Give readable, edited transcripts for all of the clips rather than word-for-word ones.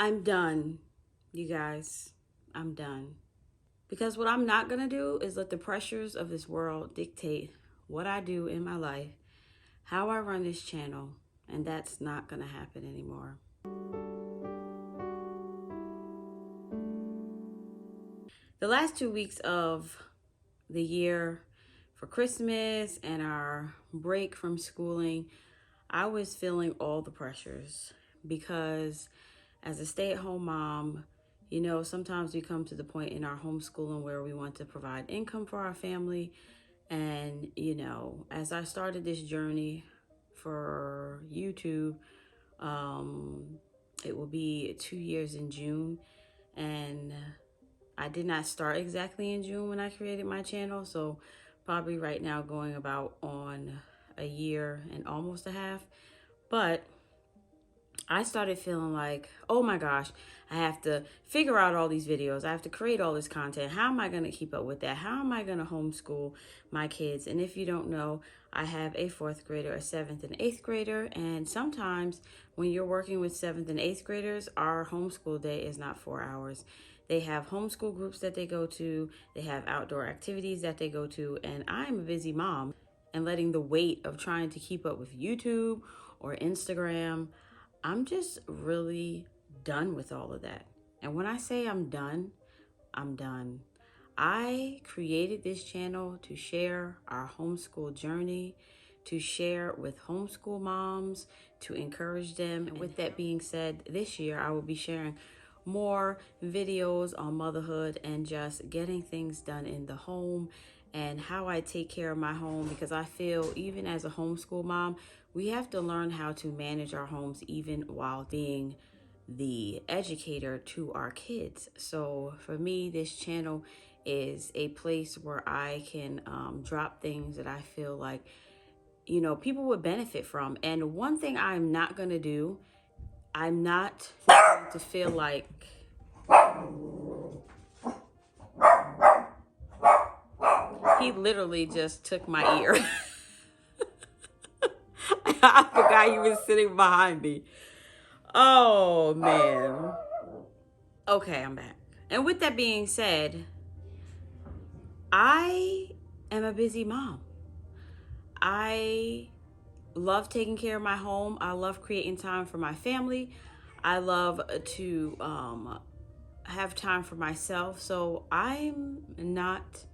I'm done, you guys. I'm done. Because what I'm not going to do is let the pressures of this world dictate what I do in my life, how I run this channel, and that's not going to happen anymore. The last 2 weeks of the year for Christmas and our break from schooling, I was feeling all the pressures because as a stay-at-home mom, you know, sometimes we come to the point in our homeschooling where we want to provide income for our family. And, you know, as I started this journey for YouTube, it will be 2 years in June. And I did not start exactly in June when I created my channel. So probably right now going about on a year and almost a half. But I started feeling like, oh my gosh, I have to figure out all these videos. I have to create all this content. How am I going to keep up with that? How am I going to homeschool my kids? And if you don't know, I have a 4th grader, a 7th and 8th grader. And sometimes when you're working with 7th and 8th graders, our homeschool day is not 4 hours. They have homeschool groups that they go to. They have outdoor activities that they go to. And I'm a busy mom, and letting the weight of trying to keep up with YouTube or Instagram, I'm just really done with all of that. And when I say I'm done, I'm done. I created this channel to share our homeschool journey, to share with homeschool moms, to encourage them. And with that being said, this year I will be sharing more videos on motherhood and just getting things done in the home and how I take care of my home, because I feel even as a homeschool mom, we have to learn how to manage our homes even while being the educator to our kids. So for me, this channel is a place where I can drop things that I feel like, you know, people would benefit from. And one thing I'm not going to do, I'm not going to feel like he literally just took my ear. I forgot he was sitting behind me. Oh, man. Okay, I'm back. And with that being said, I am a busy mom. I love taking care of my home. I love creating time for my family. I love to have time for myself. So I'm not,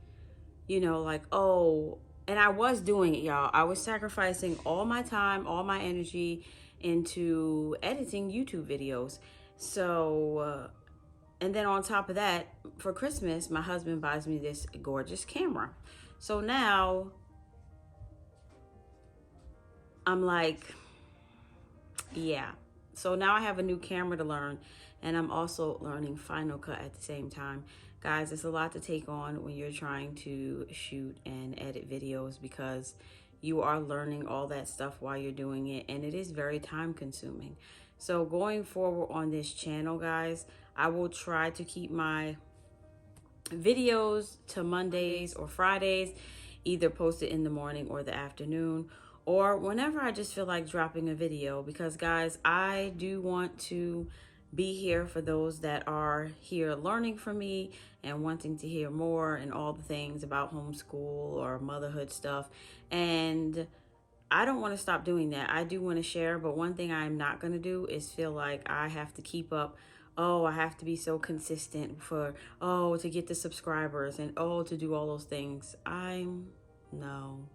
you know, like, oh, and I was doing it, y'all. I was sacrificing all my time, all my energy into editing YouTube videos. So, and then on top of that, for Christmas, my husband buys me this gorgeous camera. So now I'm like, yeah. So now I have a new camera to learn, and I'm also learning Final Cut at the same time. Guys, it's a lot to take on when you're trying to shoot and edit videos, because you are learning all that stuff while you're doing it, and it is very time consuming. So going forward on this channel, guys, I will try to keep my videos to Mondays or Fridays, either posted in the morning or the afternoon, or whenever I just feel like dropping a video, because guys, I do want to be here for those that are here learning from me and wanting to hear more and all the things about homeschool or motherhood stuff. And I don't want to stop doing that. I do want to share, but one thing I'm not going to do is feel like I have to keep up. Oh, I have to be so consistent for, oh, to get the subscribers and, oh, to do all those things. No.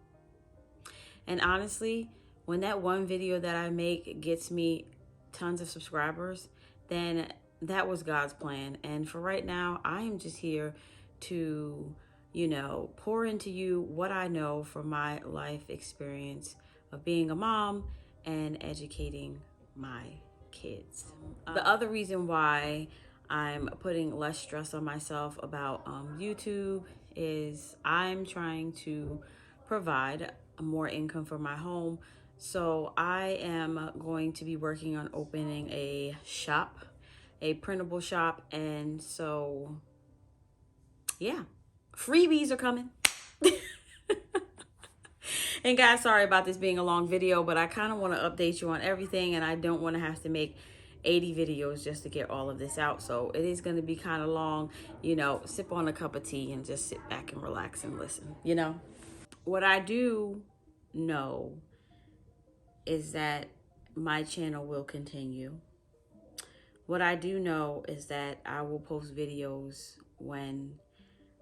And honestly, when that one video that I make gets me tons of subscribers, then that was God's plan. And for right now, I am just here to, you know, pour into you what I know from my life experience of being a mom and educating my kids. The other reason why I'm putting less stress on myself about YouTube is I'm trying to provide more income for my home. So I am going to be working on opening a shop, a printable shop. And so, yeah, freebies are coming. And guys, sorry about this being a long video, but I kind of want to update you on everything, and I don't want to have to make 80 videos just to get all of this out. So it is going to be kind of long, you know, sip on a cup of tea and just sit back and relax and listen, you know. What I do know is that my channel will continue. What I do know is that I will post videos when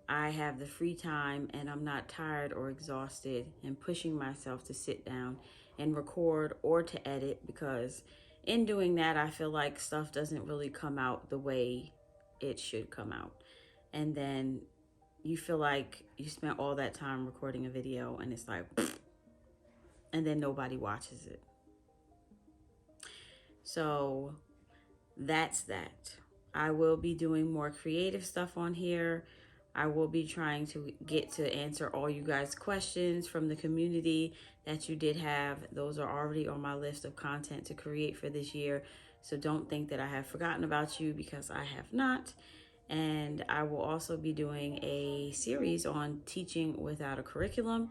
I have the free time and I'm not tired or exhausted and pushing myself to sit down and record or to edit, because in doing that, I feel like stuff doesn't really come out the way it should come out. And then you feel like you spent all that time recording a video and it's like, and then nobody watches it. So that's that. I will be doing more creative stuff on here. I will be trying to get to answer all you guys' questions from the community that you did have. Those are already on my list of content to create for this year. So don't think that I have forgotten about you, because I have not. And I will also be doing a series on teaching without a curriculum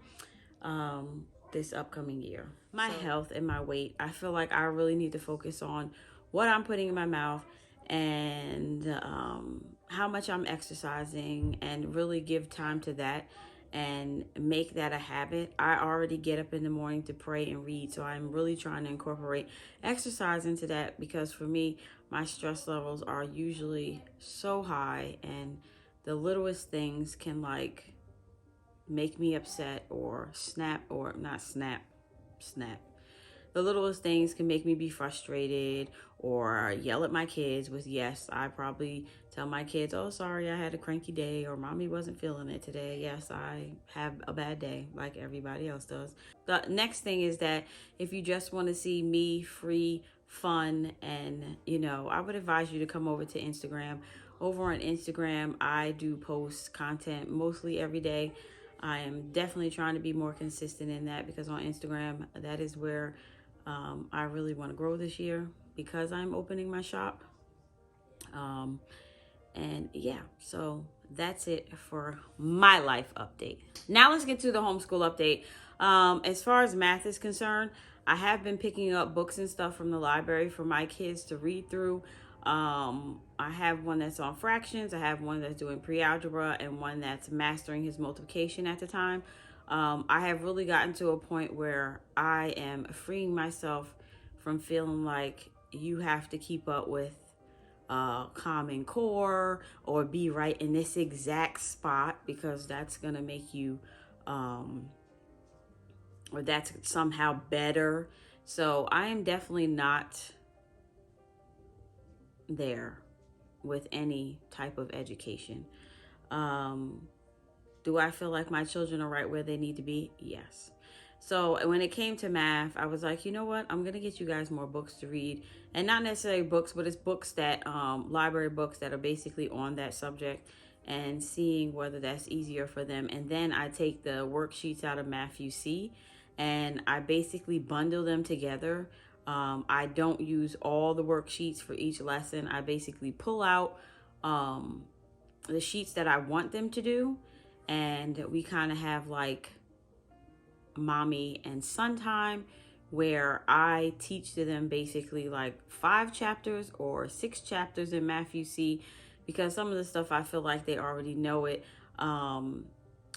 this upcoming year. My health and my weight, I feel like I really need to focus on what I'm putting in my mouth and how much I'm exercising, and really give time to that and make that a habit. I already get up in the morning to pray and read, so I'm really trying to incorporate exercise into that, because for me, my stress levels are usually so high, and the littlest things can like make me upset or snap, or not snap. The littlest things can make me be frustrated or yell at my kids with, yes, I probably tell my kids, oh, sorry, I had a cranky day, or mommy wasn't feeling it today. Yes, I have a bad day like everybody else does. The next thing is that if you just want to see me free, fun, and, you know, I would advise you to come over to Instagram. Over on Instagram, I do post content mostly every day. I am definitely trying to be more consistent in that, because on Instagram, that is where I really want to grow this year, because I'm opening my shop. And yeah, so that's it for my life update. Now let's get to the homeschool update. As far as math is concerned, I have been picking up books and stuff from the library for my kids to read through. I have one that's on fractions, I have one that's doing pre-algebra, and one that's mastering his multiplication at the time. I have really gotten to a point where I am freeing myself from feeling like you have to keep up with Common Core or be right in this exact spot, because that's gonna make you or that's somehow better. So I am definitely not there with any type of education. Do I feel like my children are right where they need to be? Yes. So when it came to math, I was like, you know what? I'm going to get you guys more books to read. And not necessarily books, but it's books that, library books that are basically on that subject, and seeing whether that's easier for them. And then I take the worksheets out of Matthew C, and I basically bundle them together. I don't use all the worksheets for each lesson. I basically pull out the sheets that I want them to do, and we kind of have like mommy and son time, where I teach to them basically like 5 chapters or 6 chapters in Matthew C, because some of the stuff I feel like they already know it. And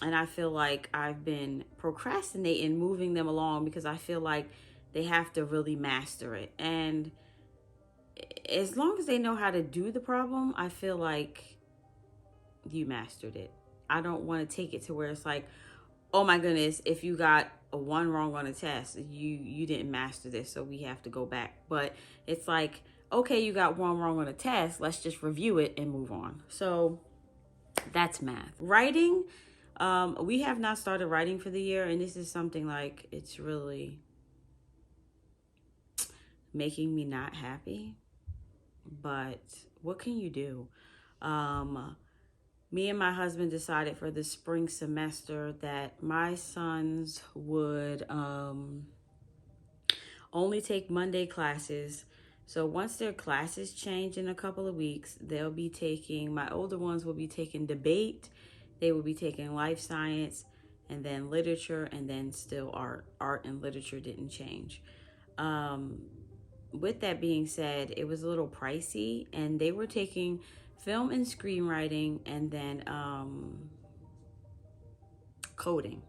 I feel like I've been procrastinating moving them along, because I feel like they have to really master it. And as long as they know how to do the problem, I feel like you mastered it. I don't want to take it to where it's like, oh my goodness, if you got a 1 wrong on a test, you didn't master this, so we have to go back. But it's like, okay, you got 1 wrong on a test, let's just review it and move on. So that's math. Writing, we have not started writing for the year, and this is something like, it's really making me not happy, but what can you do? Me and my husband decided for the spring semester that my sons would only take Monday classes. So once their classes change in a couple of weeks, they'll be taking, my older ones will be taking debate, they will be taking life science, and then literature, and then still art. Art and literature didn't change. with that being said, it was a little pricey, and they were taking film and screenwriting and then coding.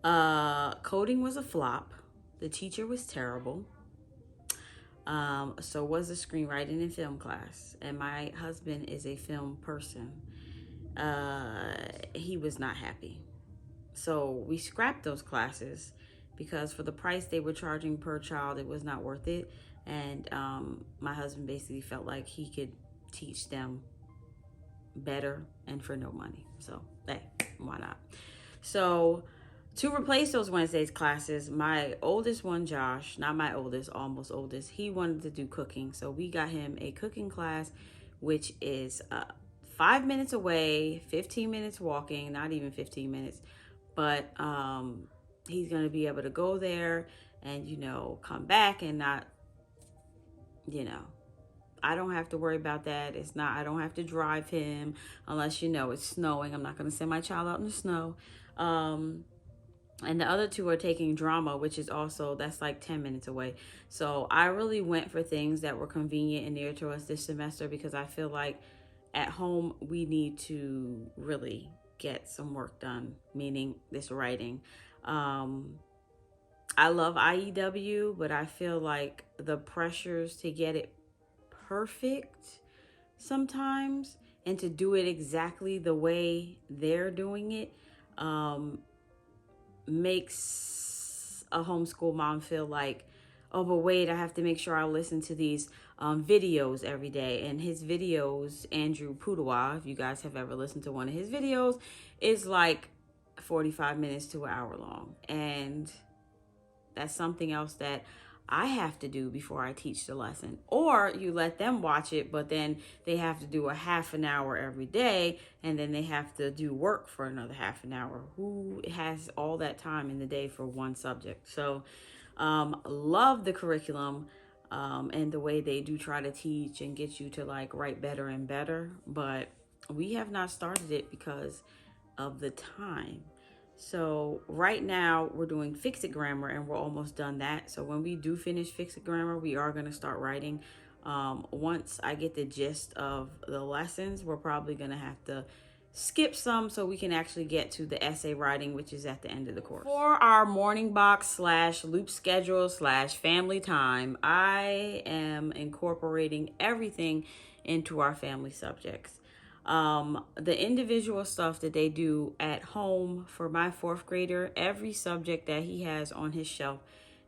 Coding was a flop. The teacher was terrible. So was the screenwriting and film class. And my husband is a film person. He was not happy. So we scrapped those classes because for the price they were charging per child, it was not worth it. And my husband basically felt like he could teach them better and for no money. So, hey, why not? So to replace those Wednesdays classes, my oldest one, Josh, not my oldest, almost oldest, he wanted to do cooking. So we got him a cooking class, which is 5 minutes away, 15 minutes walking, not even 15 minutes. But he's going to be able to go there and, come back and not, I don't have to worry about that. I don't have to drive him unless, it's snowing. I'm not going to send my child out in the snow. And the other two are taking drama, which is that's like 10 minutes away. So I really went for things that were convenient and near to us this semester because I feel like at home we need to really get some work done, meaning this writing. I love IEW, but I feel like the pressures to get it perfect sometimes and to do it exactly the way they're doing it makes a homeschool mom feel like, oh, but wait, I have to make sure I listen to these videos every day. And his videos, Andrew Pudawa, if you guys have ever listened to one of his videos, is like 45 minutes to an hour long. And that's something else that I have to do before I teach the lesson. Or you let them watch it, but then they have to do a half an hour every day, and then they have to do work for another half an hour. Who has all that time in the day for one subject? So love the curriculum and the way they do try to teach and get you to like write better and better. But we have not started it because of the time. So right now we're doing Fix It Grammar and we're almost done that. So when we do finish Fix It Grammar, we are going to start writing. Once I get the gist of the lessons, we're probably going to have to skip some so we can actually get to the essay writing, which is at the end of the course. For our morning box / loop schedule / family time, I am incorporating everything into our family subjects. The individual stuff that they do at home for my 4th grader, every subject that he has on his shelf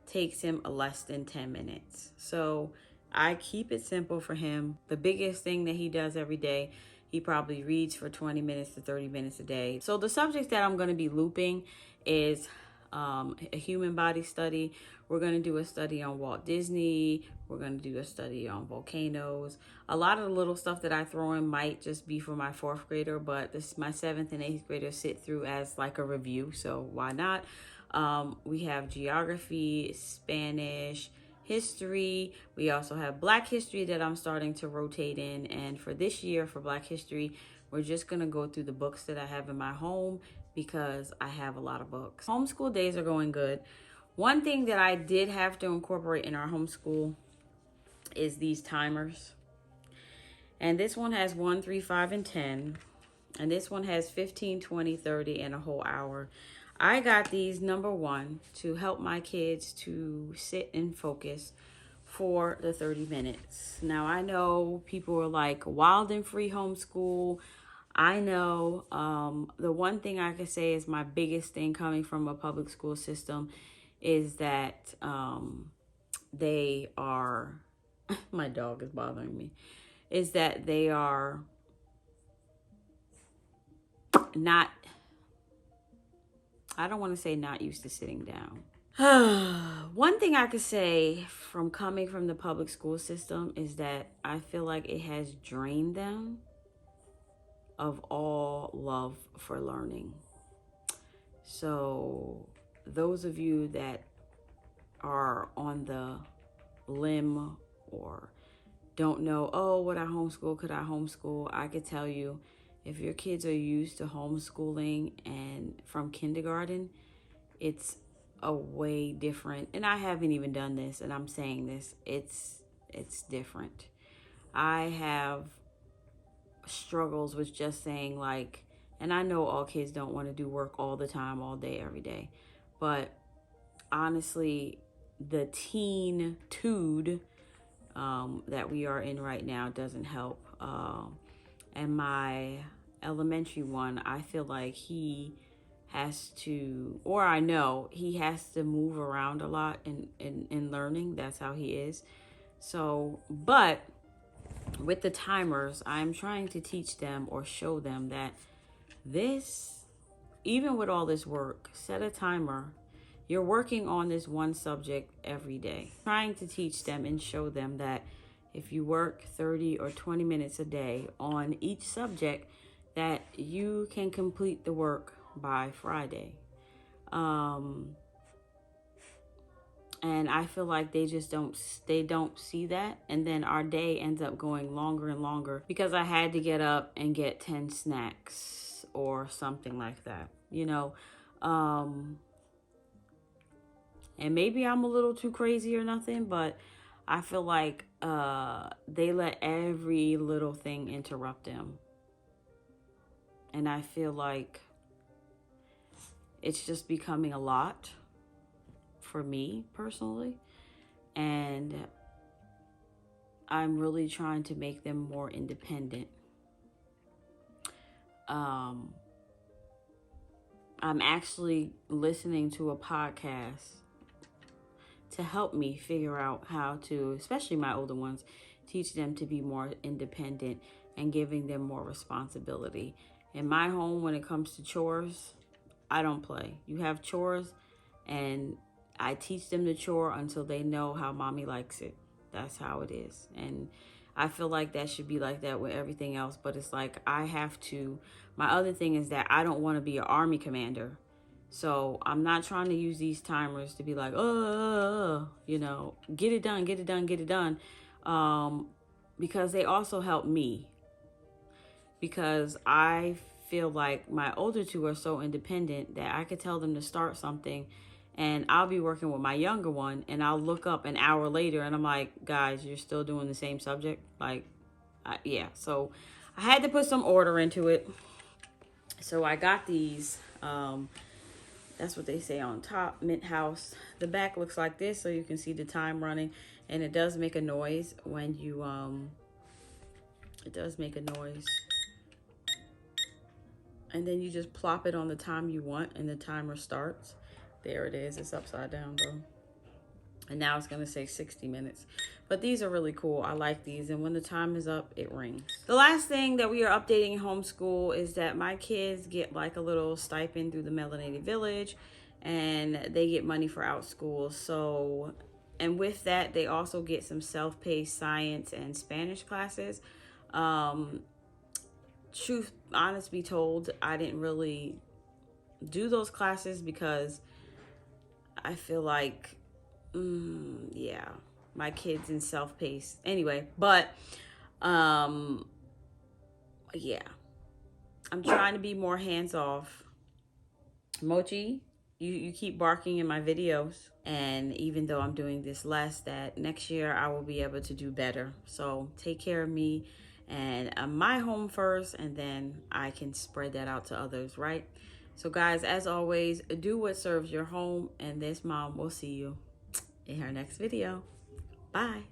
takes him less than 10 minutes. So I keep it simple for him. The biggest thing that he does every day, he probably reads for 20 minutes to 30 minutes a day. So the subjects that I'm going to be looping is a human body study. We're going to do a study on Walt Disney. We're going to do a study on volcanoes. A lot of the little stuff that I throw in might just be for my 4th grader, but my 7th and 8th graders sit through as like a review, so why not? We have geography, Spanish, history. We also have Black history that I'm starting to rotate in, and for this year for Black history, we're just going to go through the books that I have in my home because I have a lot of books. Homeschool days are going good. One thing that I did have to incorporate in our homeschool is these timers. And this one has 1, 3, 5, and 10. And this one has 15, 20, 30, and a whole hour. I got these, number one, to help my kids to sit and focus for the 30 minutes. Now, I know people are like, wild and free homeschool. I know the one thing I could say is my biggest thing coming from a public school system is that they are, my dog is bothering me, is that they are not, I don't want to say not used to sitting down. One thing I could say from coming from the public school system is that I feel like it has drained them of all love for learning. So those of you that are on the limb or don't know, oh, would I homeschool? Could I homeschool? I could tell you, if your kids are used to homeschooling and from kindergarten, it's a way different, and I haven't even done this, and I'm saying this, it's different. I have struggles with just saying like, and I know all kids don't want to do work all the time, all day, every day, but honestly, the teen-tude that we are in right now doesn't help. And my elementary one, I feel like he has to, or I know he has to move around a lot in learning. That's how he is. So, but with the timers, I'm trying to teach them or show them that this, even with all this work, set a timer. You're working on this one subject every day. Trying to teach them and show them that if you work 30 or 20 minutes a day on each subject, that you can complete the work by Friday. And I feel like they don't see that. And then our day ends up going longer and longer because I had to get up and get 10 snacks or something like that, you know. And maybe I'm a little too crazy or nothing, but I feel like they let every little thing interrupt them. And I feel like it's just becoming a lot for me personally. And I'm really trying to make them more independent. I'm actually listening to a podcast to help me figure out how to, especially my older ones, teach them to be more independent and giving them more responsibility. In my home, when it comes to chores, I don't play. You have chores, and I teach them the chore until they know how mommy likes it. That's how it is. And I feel like that should be like that with everything else, but it's like I have to. My other thing is that I don't want to be an army commander. So I'm not trying to use these timers to be like, you know, get it done, get it done, get it done. Because they also help me. Because I feel like my older two are so independent that I could tell them to start something and I'll be working with my younger one and I'll look up an hour later and I'm like, guys, you're still doing the same subject? Like, yeah. So I had to put some order into it. So I got these. That's what they say on top, Mint House. The back looks like this, so you can see the time running, and it does make a noise when you it does make a noise. And then you just plop it on the time you want and the timer starts. There it is. It's upside down though. And now it's going to say 60 minutes. But these are really cool. I like these. And when the time is up, it rings. The last thing that we are updating in homeschool is that my kids get like a little stipend through the Melanated Village. And they get money for Outschool. So, and with that, they also get some self-paced science and Spanish classes. Truth, honest be told, I didn't really do those classes because I feel like, yeah, my kids in self-paced anyway, but yeah, I'm trying to be more hands-off. Mochi, you keep barking in my videos, and even though I'm doing this less, that next year I will be able to do better. So take care of me and my home first, and then I can spread that out to others, right? So guys, as always, do what serves your home, and this mom will see you in her next video. Bye.